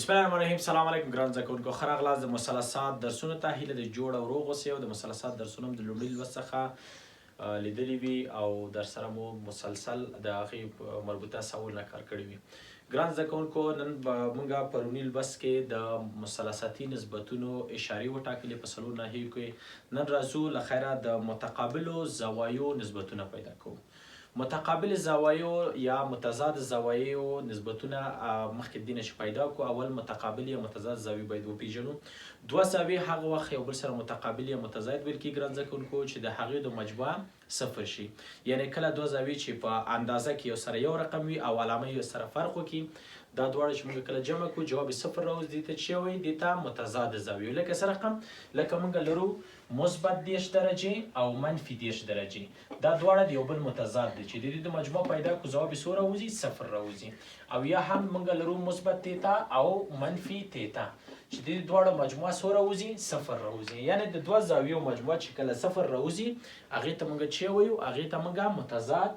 بسم الله الرحمن الرحیم. سلام علیکم ګران زده کوونکو، ښه راغلاست د مثلثات درسونو ته. هیله د جوړ او روغ اوسئ او د مثلثات درسونه هم د لومړي لوست څخه لیدلي وي او در سره مو مسلسل د هغې مربوطه سوالونه کار کړي وي. ګران زده کوونکو، نن به موږ پروني لوست کې د مثلثاتي نسبتونو اشارې وټاکلې په څلور ناحیو کې. نن راځو له خیره د متقابلو زوایو نسبتونه پیدا کوو. متقابل زوایو یا متضاد زوایو نسبتونه مخکې دینه چې پیدا کو. اول متقابل یا متضاد زاویې باید وپیژنو. دوه زاویې هغه وخت یو بل سره متقابل یا متضاد ویل کېږي ګران زده کوونکو چې د هغې د مجموعه صفر شي. یعنې کله دوه زاویې چې په اندازه کې یو سره یو رقم وي او علامه یې سره فرق وکړي، دا دواړه چې موږ کله جمع کړو جواب صفر راوځي، دې ته چې وایي دې ته متضاد زاویې. لکه څه رقم؟ لکه موږ لرو مثبت 10 درجې او منفي 10 درجې، دا دواړه د یو بل متضاد دي چې د دې د مجموع پیدا کړو جواب یې څو راوځي؟ صفر راوځي. او یا هم موږ لرو مثبت تیتا او منفي تیتا چې د دې دواړو مجموعه څو راوځي؟ صفر راوځي. یعنې د دوه زاویو مجموعه چې کله صفر راوځي هغې ته موږ چې وایو؟ هغې ته موږ متضاد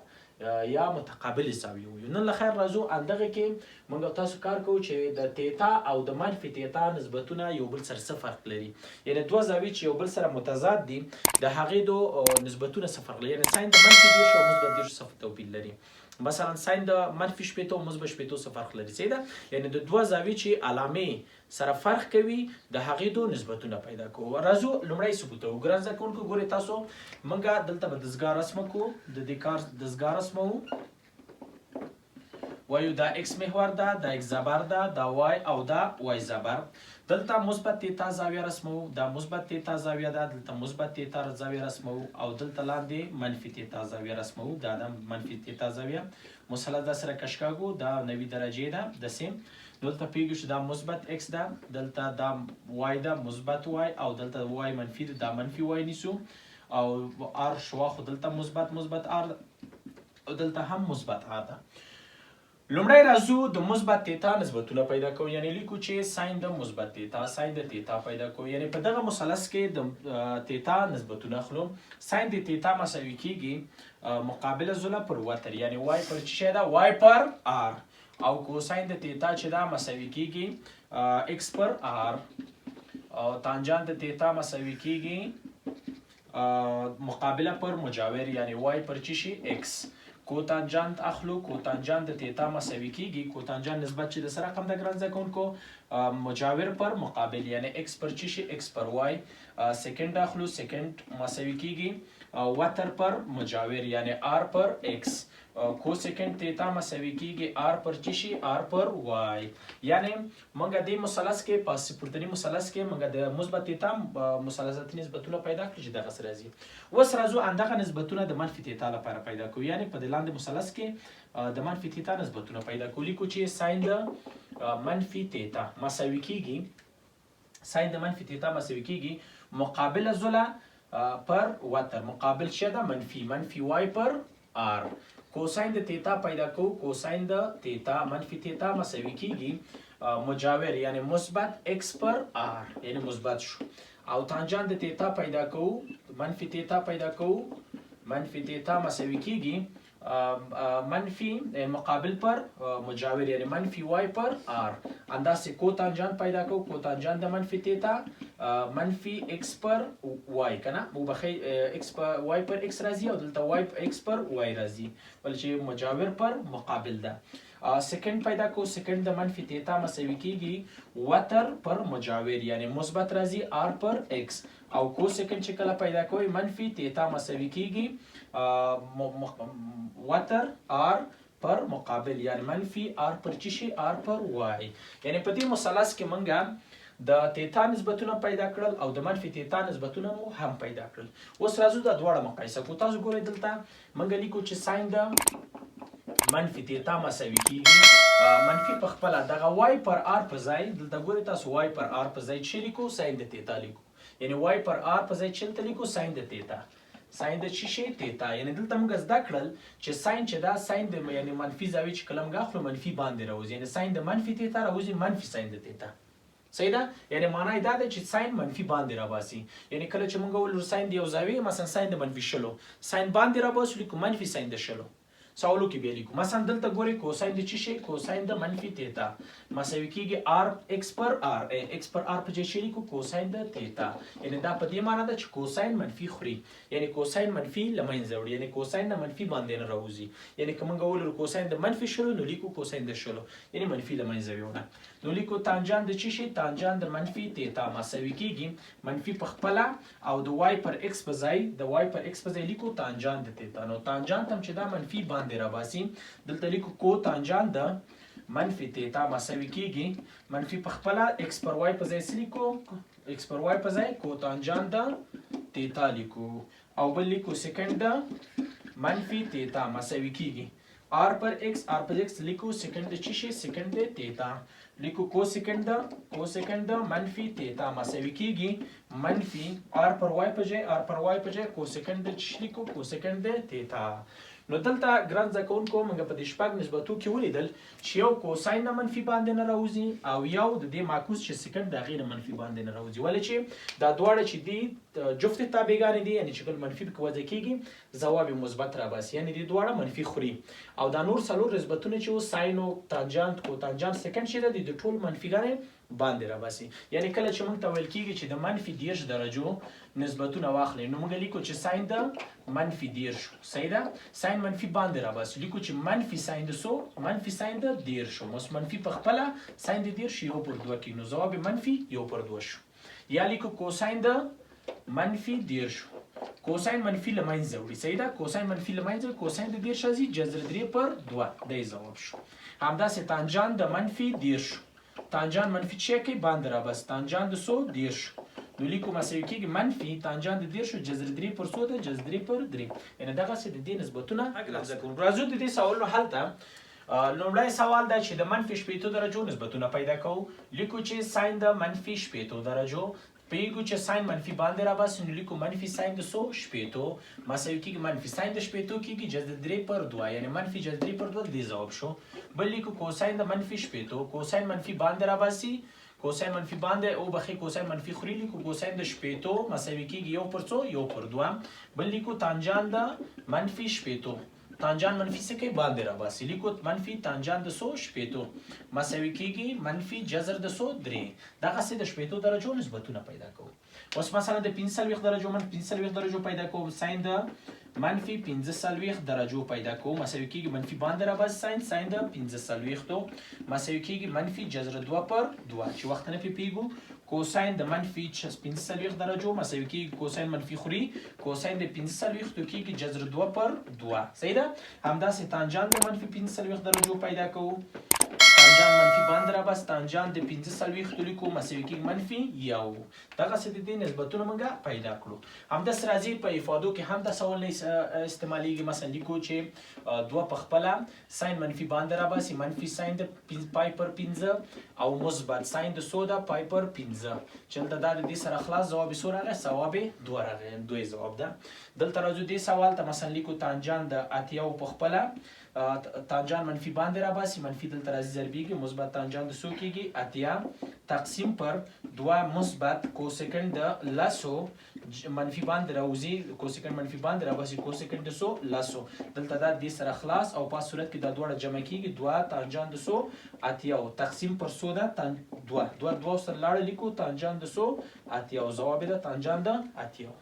یا متقابل زاویه وایو. نن له خیر راځو اندغه کې موږ تاسو کار کوو چې د تیتا او د منفي تیتا نسبتونه یو بل سره څه فرق لري. یعنې دوه زاویې چې یو بل سره متضاد دي د هغې دو نسبتونه څه فرق لري. یعنې ساین د منفي 10 او مثبت 10 څه توپیر لري. مثلا ساین د منفي 15 او مثبت 15 څه فرق لري. صحیح ده؟ یعنې د دوه زاویې چې علامې سره فرق کوي د هغې دو نسبتونه پیدا کوو. راځو لومړی ثبوت وکړو. ګران زده کوونکو ګورئ تاسو، موږ دلته به دستګاه رسمه کوو. د دې کار دستګاه رسموو، وایو دا ایکس محور ده، دا ایکس زبر ده، دا وای او دا وای زبر. دلته مثبت تیتا زاویه رسمو، دا مثبت تیتا زاویه ده، دلته مثبت تیتا زاویه رسمو او دلته لاندې منفي تیتا زاویه رسمو. دا د منفي تیتا زاویه مثلث د سره کشکاږو، دا 90 درجې ده د سیم. دلته پیږو چې دا مثبت ایکس ده، دلته دا وای ده مثبت وای او دلته وای منفي ده، دا منفي وای نیسو او ار شواخو دلته مثبت ار او دلته هم مثبت ار ده. لومړی راځو د مثبت تیتا نسبتونه پیدا کوو. یعنې لیکو چې ساین د مثبت تیتا ساین د تیتا پیدا کوو. یعنې په دغه مثلث کې د تیتا نسبتونه اخلو. ساین د تیتا مساوي کیږي مقابله ضلع پر وتر، یعنې وای پر څه شی ده؟ وای پر آر. او کوساین د تیتا چې دا مساوي کیږي ایکس پر آر. او تانجان د تیتا مساوي کیږي مقابله پر مجاور، یعنی وای پر چی شي؟ ایکس. کوتانجانت اخلو، کوتانجانت د تیتا مساوي کیږي، کوتانجانت نسبت چې د سره رقم د ګران زده کوونکو مجاور پر مقابل، یعنی ایکس پر چی شي؟ ایکس پر وای. سیکنډ اخلو، سیکنډ مساوي کیږي وتر پر مجاور، یعنی آر پر ایکس. کو سیکنډ تیتا مساوي کیږي آر پر چی شي؟ آر پر وای. یعنی موږ دې مثلث کې په پورتني مثلث کې موږ د مثبت تیتا مثلثاتي نسبتونه پیدا کړي چې دغه سره راځي. اوس راځو اندغه نسبتونه د منفي تیتا لپاره پیدا کوو. یعنی په دې لاندې مثلث کې د منفي تیتا نسبتونه پیدا کوو. لیکو چې ساین د منفي تیتا مساوي کیږي، ساین د منفي تیتا مساوي کیږي مقابله ضلع پر وتر. مقابل څه ده؟ منفي وای پر آر. کوساین د تیتا پیدا کوو. کوساین د تیتا منفي تیتا مساوي کیږي مجاور، یعنی مثبت ایکس پر آر، یعنی مثبت شو. او تانجان د تیتا پیدا کوو، منفي تیتا پیدا کوو. منفي تیتا مساوي کیږي منفي مقابل پر مجاور، یعنی منفي وای پر آر. انداسې کوتانجان پیدا کوو. کوتانجان د منفي تیتا منفي ایکس پر وای، کنه مبخی ایکس پر وای پر ایکس راځي او دلته وای ایکس پر وای راځي، ول چې مجاور پر مقابل ده. سیکنډ پیدا کوو. سیکنډ د منفي تیتا مساوي کیږي وتر پر مجاور، یعنی مثبت راځي آر پر ایکس. او کو سیکنډ چې کله پیدا کوئ منفي تیتا مساوي کیږي وتر آر پر مقابل، یعنی منفي آر پر چی شي؟ آر پر وای. یعنی په دې مثلث کې موږ د تیتا نسبتونه پیدا کړل او د منفي تیتا نسبتونه مو هم پیدا کړل. اوس راځو دا دواړه مقایسه کوو. تاسو ګورئ دلته موږ لیکو چې ساین د منفي تیتا مساوي کیږي منفي په خپله دغه وای پر آر په ځای، دلته ګورئ تاسو وای پر آر په ځای چې لیکو؟ ساین د تیتا لیکو. یعنی وای پر آر په ځای چې لیکو؟ ساین د تیتا. ساین د چی شي؟ تیتا. یعنی دلته موږ زده کړل چې ساین چې دا ساین د یعنی منفي زاویې چې کله موږ اخلو منفي باندې راوځي، یعنی ساین د منفي تیتا راوځي منفي ساین د تیتا. صحیح ده؟ یعنی معنی دا ده چې ساین منفي باندې راباسي. یعنی کله چې موږ ولرو ساین د یو زاویې مثلا ساین د منفي 20 ساین باندې راباسو لیکو منفي ساین د 20. سوالو کې به لیکو. مثلا دلته ګوري کوساین د چی شي کوساین د منفي تیتا مساوي کیږي r x پر r x پر r په ځای لیکو کوساین د تیتا. یعنی دا په دې معنی ده چې کوساین منفي خوري، یعنی کوساین منفي لمنځه وړي، یعنی کوساین نه منفي باندې نه راوځي. یعنی کوم ګول کوساین د منفي شلو نو لیکو کوساین د شلو، یعنی منفي لمنځه وړي. نو لیکو تانجان د چی شي تانجان د منفي تیتا مساوي کیږي منفي په خپل او د y پر x په ځای د y پر x په ځای لیکو تانجان د تیتا. نو تانجان تم چې دا منفي باندې را باسي دلته لیکو کو تانجان د منفي تیتا مساوي کیږي منفي په خپل x پر y په ځای لیکو x پر y په ځای کو تانجان د تیتا لیکو او بل لیکو سیکنډ د منفي تیتا مساوي کیږي r پر x لیکو سیکنډ د چی شي سیکنډ د تیتا لیکو کو سیکنډ د منفي تیتا مساوي کیږي منفي r پر y په ځای کو سیکنډ د چی لیکو کو سیکنډ د تیتا. نو دلته ګران زده کوونکو موږ په دې شپږ نسبتو کې ولیدل چې یو کوساین نه منفي باندې نه راوځي او یو د دې معکوس چې سیکنډ د هغې نه منفي باندې نه راوځي. ولې چې دا دواړه چې دي جفت تابعګانې دي، یعنی چې کله منفي پکې وضع کېږي ځواب مثبت راباسي، یعنی دې دواړه منفي خوري. او دا نور څلور نسبتونه چې ساین او تانجانت کوتانجانت سیکنډ چې ده د ټول منفیګانې باندې راباسي. یعنی کله چې موږ ته ویل کېږي چې د منفي 10 درجو نسبتونه واخلئ نو موږ لیکو چې ساین د منفي 10 شو، صحیح ده؟ ساین منفي باندې راباسي لیکو چې منفي ساین د سو منفي ساین د 10 شو، اوس منفي په خپله ساین د 10 یو پر 2 کېږي نو ځواب منفي یو پر 2 شو. یا لیکو کوساین د منفي 10 شو، کوساین منفي له منځه وړي، صحیح ده؟ کوساین منفي له منځه کوساین د 10 راځي جذر 3 پر 2 دی ځواب شو. همداسې تانجان د منفي 10 شو، تانجان منفي چې کوي باندې راباسي تانجان د سو 10 شو نو لیکو مساوي کېږي منفي تانجان د 10 شو جذر 3 پر 100 ده جذر 3 پر 3. یعنې دغسې د دې نسبتونه اندازه کوو. راځو د دې سوالونو حل ته. لومړی سوال دا چې د منفي 80 درجو نسبتونه پیدا کوو. لیکو چې ساین د منفي 80 درجو پیږو چې ساین منفي باندې راباسي نو لیکو منفي ساین د 100 مساوي کېږي منفي ساین د 80 کېږي جذر 3 پر 2 یعنی منفي جذر 3 پر 2 دې ځواب شو. بل لیکو کوساین د منفي 80 کوساین منفي باندې راباسي کوساین منفي باندې او بخي کوساین منفي خوري لیکو کوساین د 80 مساوي کېږي یو پر 100 یو پر 2. بل لیکو تانجان د منفي 80 تانجان منفي څه کوي باندې راباسي لیکو منفي تانجان د 100 مساوي کېږي منفي جذر د 100 3. دغسې د 80 درجو نسبتونه پیدا کوو. اوس مثلا د 45 درجو منفي 45 درجو پیدا کوو. ساین د منفي 45 درجو پیدا کوو مساوي کېږي منفي باندې راباسي ساین د 45 مساوي کېږي منفي جذر 2 پر 2 چې وخت نه پیږو. کوساین د منفي 45 درجو مساوي کېږي کوساین منفي خوري کوساین د 45 کېږي جذر 2 پر 2 صحیح ده. همداسې تانجان د منفي 45 درجو پیدا کوو. تانجان منفي باندې راباسي تانجان د 45 لیکو مساوي کېږي منفي 1. دغسې د دې نسبتونه موږ پیدا کړو. همداسې راځي په افادو کې هم دا سوال نه استعمالیږي. مثلا لیکو چې 2 په خپله ساین منفي باندې راباسي منفي ساین د پای پر 15 او مثبت ساین د 100 د پای پر 15 چې دلته دا د دې سره خلاص ځواب څو راغی ځواب 2 راغی 2 ځواب ده. دلته راځو دې سوال ته مثلا لیکو تانجان د 80 په خپله تانجان منفي باندې راباسي منفي دلته راځي ضربیږي مثبت تانجان د 100 کېږي 80 تقسیم پر 2 مثبت کوسیکنډ د لسو منفي باندې راوځي کوسیکنډ منفي باندې راباسي کوسیکنډ د 100 لسو دلته دا دې سره خلاص او په صورت کې دا دواړه جمع کېږي 2 تانجان د 100 80 تقسیم پر 100 ده 2 سره لاړه لیکو تانجان د 100 80 ځواب ده تانجان د 80.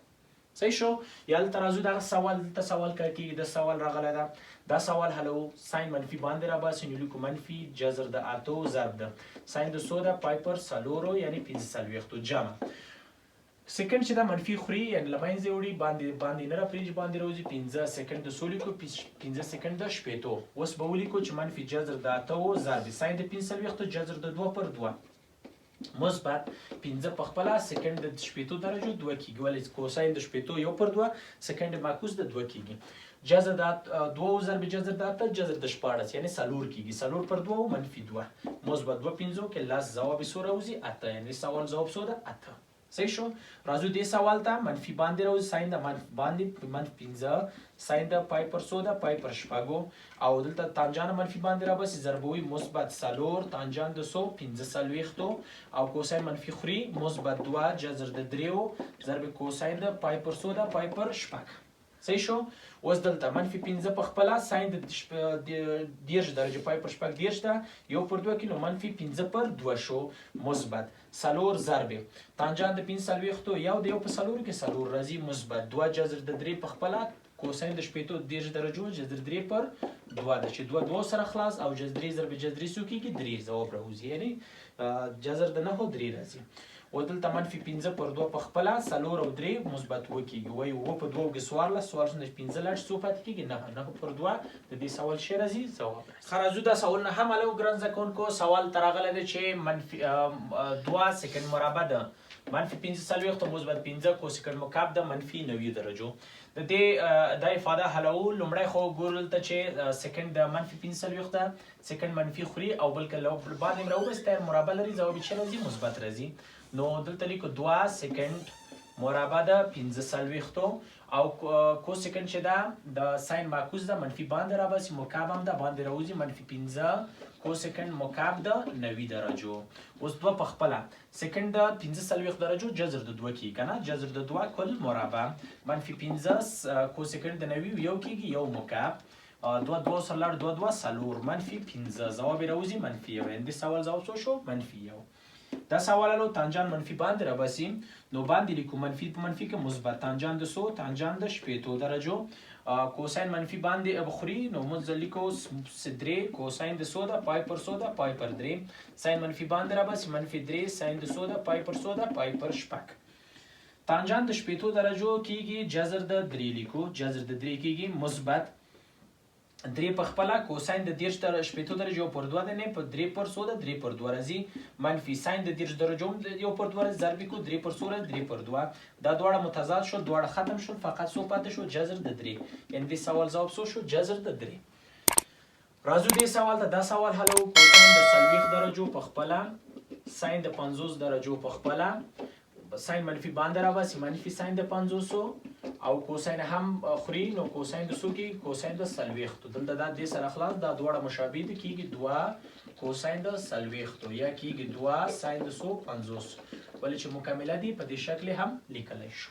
صحیح شو. یا دلته راځو دغه سوال دلته سوال کېږي د سوال راغلی ده. دا سوال حلو. ساین منفي باندې راباسي نو لیکو منفي جذر د 8 ضرب ده ساین د 100 ده پای پر 4 یعنی 45 جمع سیکنډ چې دا منفي خوري یعنی له منځه وړي باندې نه راپرېږي باندې راوځي 15 سیکنډ د 100 لیکو 15 سیکنډ د 80. اوس به ولیکو چې منفي جذر د 8 ضرب ساین د 45 جذر د 2 پر 2 مثبت 15 په خپله سیکنډ د 80 درجو 2 کېږي. ولې کوساین د 80 یو پر 2 سیکنډ معکوس د 2 کېږي. جذر د 2 ضرب جذر د 8 جذر د 14 یعنی 4 کېږي 4 پر 2 منفي 2 مثبت 2 15 کې لاس ځواب څو راوځي 8 یعنی سوال ځواب څو ده 8. صحیح شو. راځو دې سوال ته منفي باندې راوځي ساین د باندې منفي 15 ساین د پای پر 100 ده پای پر 4 او دلته تانجان منفي باندې راباسي ضربوي مثبت 4 تانجان د 100 15 او کوساین منفي خوري مثبت 2 جذر د 3 ضرب کوساین د پای پر 100 ده پای پر 4. صحیح شو. اوس دلته منفي 15 په خپله ساین د 10 درجې پای پر شپږ 10 ده، 1/2 کې، نو منفي 15/2 شو مثبت 4 ضرب تانجان د 45 یو د 1 په 4 کې 4 راځي مثبت 2 جذر د 3 په خپله کوساین د 10 درجو جذر 3/2 ده چې 2 سره خلاص او جذر 3 ضرب جذر 3 څو کېږي 3 ځواب راوځي، یعنی جذر د 9 3 راځي. و دلته منفي 15/2 په خپله 4 او 3 مثبت 2 کېږي، وایي 2 په 2 کې 14 نه 15 لاړ څو پاتې کېږي 9/2 د دې سوال څه راځي ځواب راځي. ښه راځو دا سوالونه هم حلو ګران زده کوونکو. سوال ته راغلی دی چې منفي 2 سکند مربع ده منفي 45 مثبت 15 کوسکند مکعب ده منفي 90 درجو. د دې دا افاده حلو لومړی خو ګورل ته چې سکند د منفي 45 ده سکند منفي خوري او بلکې لو باندې راوبسته مربع لري ځواب چې راځي مثبت راځي. نو دلته لیکو 2 سکند مربع ده 45 او کوسکند چې ده د ساین معکوس ده منفي باندې راباسي مکعب هم ده باندې راوځي منفي 15 کوسکند مکعب ده 90 درجو. اوس 2 په خپله سکند د 45 درجو جذر د 2 کېږي که نه جذر د 2 کل مربع منفي 15 کوسکند د 90 یو کېږي یو مکعب 2 سره لاړ 2 4 منفي 15 ځواب راوځي منفي 1. د سوال ځواب څو شو منفي 1. دا سوالانو تانجان منفي باندې راباسي نو باندې لیکو منفي په منفي کې مثبت تانجان د 100 تانجان د 15 درجو کوساین منفي باندې بخوري نو موږ لیکو 3 کوساین د 100 ده پای پر 100 ده پای پر 3 ساین منفي باندې راباسي منفي 3 ساین د 100 ده پای پر 100 ده پای پر شپږ. تانجان د 15 درجو کېږي جذر د 3 لیکو جذر د 3 کېږي مثبت 3 په خپله کوساین د 10 درجو پر 2 ده نه په 3 پر 100 ده 3 پر 2 راځي منفي ساین د 10 درجو یو پر 2 ضرب کو 3 پر 100 3 پر 2 دا دواړه متضاد شو دواړه ختم شو فقط څو پاتې شو جذر د 3 یعنی د سوال جواب څو شو جذر د 3. راځو دې سوال ته دا سوال حلو کوساین د 40 درجو په خپله ساین د 50 درجو په خپله ساین منفي باندې راباسي منفي ساین د 500 او کوساین هم خوري نو کوساین د 100 کې کوساین د 40 دلته دا دې سره خلاص دا دواړه مشابه دي کېږي 2 کوساین د 40 یا کېږي 2 ساین د 150 ولې چې مکمله دي په دې شکل هم لیکلی شو.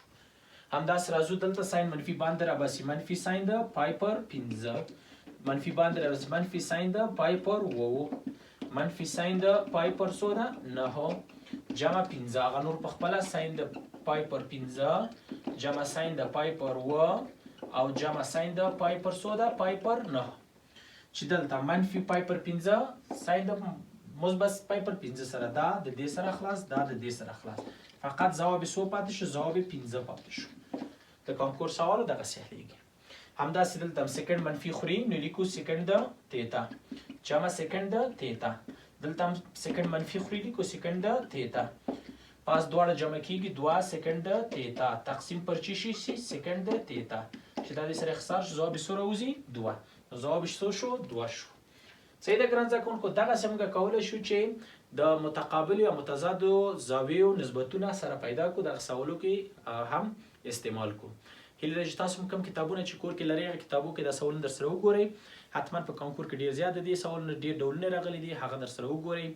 همداسې راځو دلته ساین منفي باندې راباسي منفي ساین د پای پر 15 منفي باندې راباسي منفي ساین د پای پر 9 منفي ساین د پای پر 100 9 جمع 15 هغه نور په خپله ساین د پای پر 15 جمع ساین د پای پر 9 او جمع ساین د پای پر 100 پای پر 9 چې دلته منفي پای پر 15 ساین د مثبت پای پر 15 سره دا د دې سره خلاص دا د دې سره خلاص فقط جواب 100 پاتې شو جواب 15 پاتې شو. د کانکور سوال دغه سهلیږي. همداسې دلته سکند منفي خوري نو لیکو سکند د تیتا جمع سکند د تیتا دلته سکند منفي خوري لیکو سکند د تیتا پاس دواړه جمع کېږي 2 سکند د تیتا تقسیم پر چی شي سکند د تیتا چې دا د سره اختصار شو جواب څو راوځي 2 جواب څو شو 2 شو. صحیح ده ګران زده کوونکو دغسې موږ کولی شو چې د متقابل یا متضادو زاویو نسبتونه سره پیدا کړو دغه سوالو کې هم استعمال کړو. هیله ده چې تاسو کوم کتابونه چې کور کې لرئ هغه کتابو کې دا سوالونه در سره وګورئ. حتما په کانکور کې ډېر زیات دي سوالونه ډېر ډولونه راغلي دي هغه در سره وګورئ.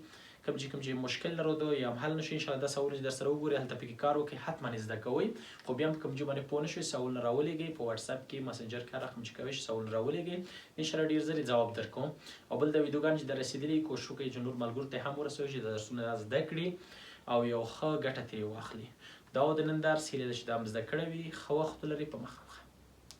کوم چې مشکل لرو دو یا حل نشي ان شاء الله دا سوالونه در سره وګورئ هلته پکې کار وکړئ حتما زده کوئ. خو بیا هم کوم چې باندې پوه نشئ سوالونه راولېږئ په واتساپ کې مسنجر کې رقم چې کوئ سوالونه راولېږئ ان شاء الله ډېر ژر جواب درکوم. او بل د ویډیوګانو چې در رسېدلي کوشش وکړئ چې نور ملګرو ته هم ورسوئ چې د درسونه زده کړي او یو ښه ګټه ترې واخلي. دا د نن درس هیله ده چې دا هم زده کړی وي ښه وخت ولرئ په مخه.